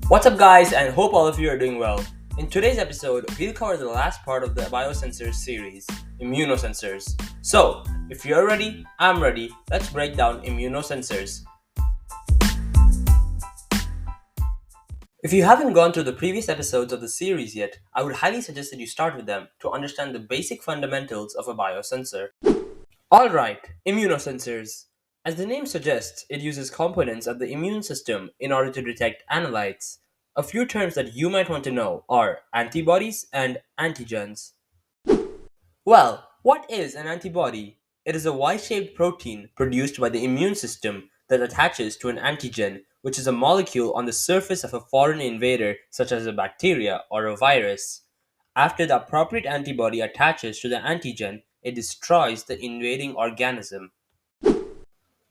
What's up, guys, and hope all of you are doing well. In today's episode, we'll cover the last part of the biosensors series, immunosensors. So, if you're ready, I'm ready. Let's break down immunosensors. If you haven't gone through the previous episodes of the series yet, I would highly suggest that you start with them to understand the basic fundamentals of a biosensor. Alright, immunosensors. As the name suggests, it uses components of the immune system in order to detect analytes. A few terms that you might want to know are antibodies and antigens. Well, what is an antibody? It is a Y shaped protein produced by the immune system that attaches to an antigen, which is a molecule on the surface of a foreign invader, such as a bacteria or a virus. After the appropriate antibody attaches to the antigen, it destroys the invading organism.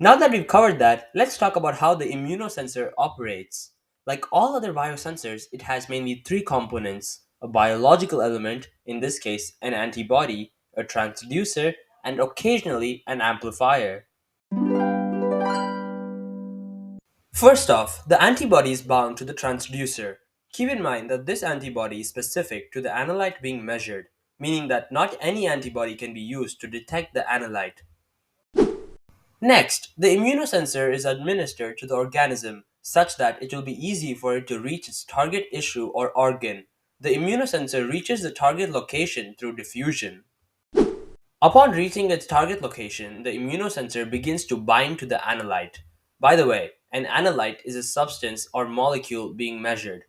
Now that we've covered that, let's talk about how the immunosensor operates. Like all other biosensors, it has mainly three components: a biological element, in this case an antibody, a transducer, and occasionally an amplifier. First off, the antibody is bound to the transducer. Keep in mind that this antibody is specific to the analyte being measured, meaning that not any antibody can be used to detect the analyte. Next, the immunosensor is administered to the organism such that it will be easy for it to reach its target issue or organ. The immunosensor reaches the target location through diffusion. Upon reaching its target location, the immunosensor begins to bind to the analyte. By the way, an analyte is a substance or molecule being measured.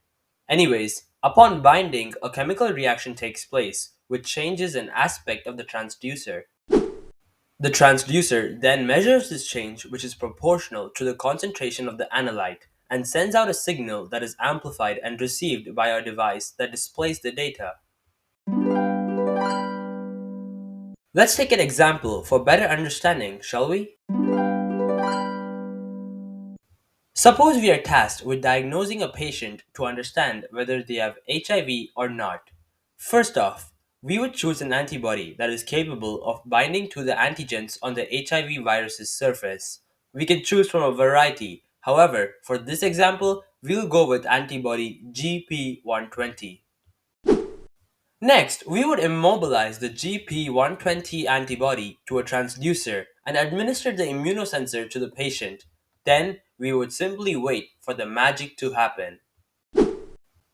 Anyways, upon binding, a chemical reaction takes place, which changes an aspect of the transducer. The transducer then measures this change, which is proportional to the concentration of the analyte, and sends out a signal that is amplified and received by our device that displays the data. Let's take an example for better understanding, shall we? Suppose we are tasked with diagnosing a patient to understand whether they have HIV or not. First off, we would choose an antibody that is capable of binding to the antigens on the HIV virus's surface. We can choose from a variety. However, for this example, we'll go with antibody GP120. Next, we would immobilize the GP120 antibody to a transducer and administer the immunosensor to the patient. Then, we would simply wait for the magic to happen.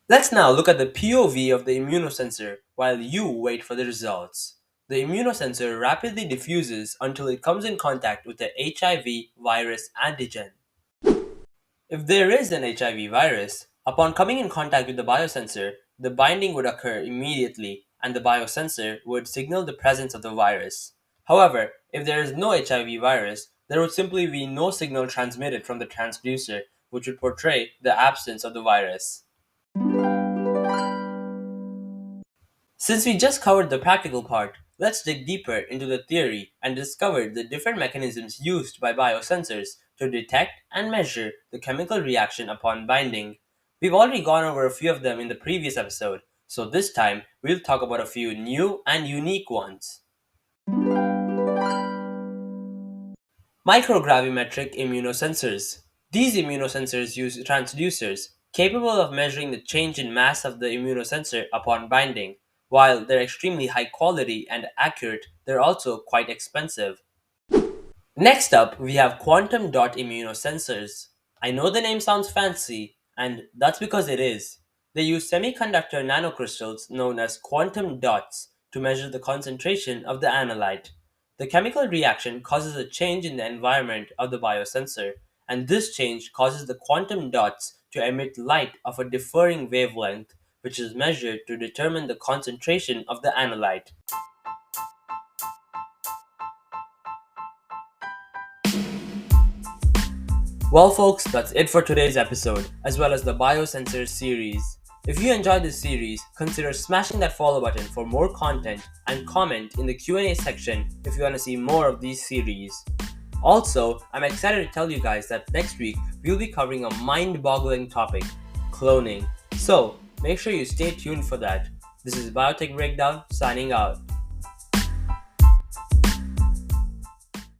Let's now look at the POV of the immunosensor while you wait for the results. The immunosensor rapidly diffuses until it comes in contact with the HIV virus antigen. If there is an HIV virus, upon coming in contact with the biosensor, the binding would occur immediately and the biosensor would signal the presence of the virus. However, if there is no HIV virus, there would simply be no signal transmitted from the transducer, which would portray the absence of the virus. Since we just covered the practical part, let's dig deeper into the theory and discover the different mechanisms used by biosensors to detect and measure the chemical reaction upon binding. We've already gone over a few of them in the previous episode, so this time we'll talk about a few new and unique ones. Microgravimetric immunosensors. These immunosensors use transducers capable of measuring the change in mass of the immunosensor upon binding. While they're extremely high quality and accurate, they're also quite expensive. Next up, we have quantum dot immunosensors. I know the name sounds fancy, and that's because it is. They use semiconductor nanocrystals known as quantum dots to measure the concentration of the analyte. The chemical reaction causes a change in the environment of the biosensor, and this change causes the quantum dots to emit light of a differing wavelength, which is measured to determine the concentration of the analyte. Well, folks, that's it for today's episode, as well as the Biosensors series. If you enjoyed this series, consider smashing that follow button for more content and comment in the Q&A section if you want to see more of these series. Also, I'm excited to tell you guys that next week we'll be covering a mind-boggling topic, cloning. So, make sure you stay tuned for that. This is Biotech Breakdown signing out.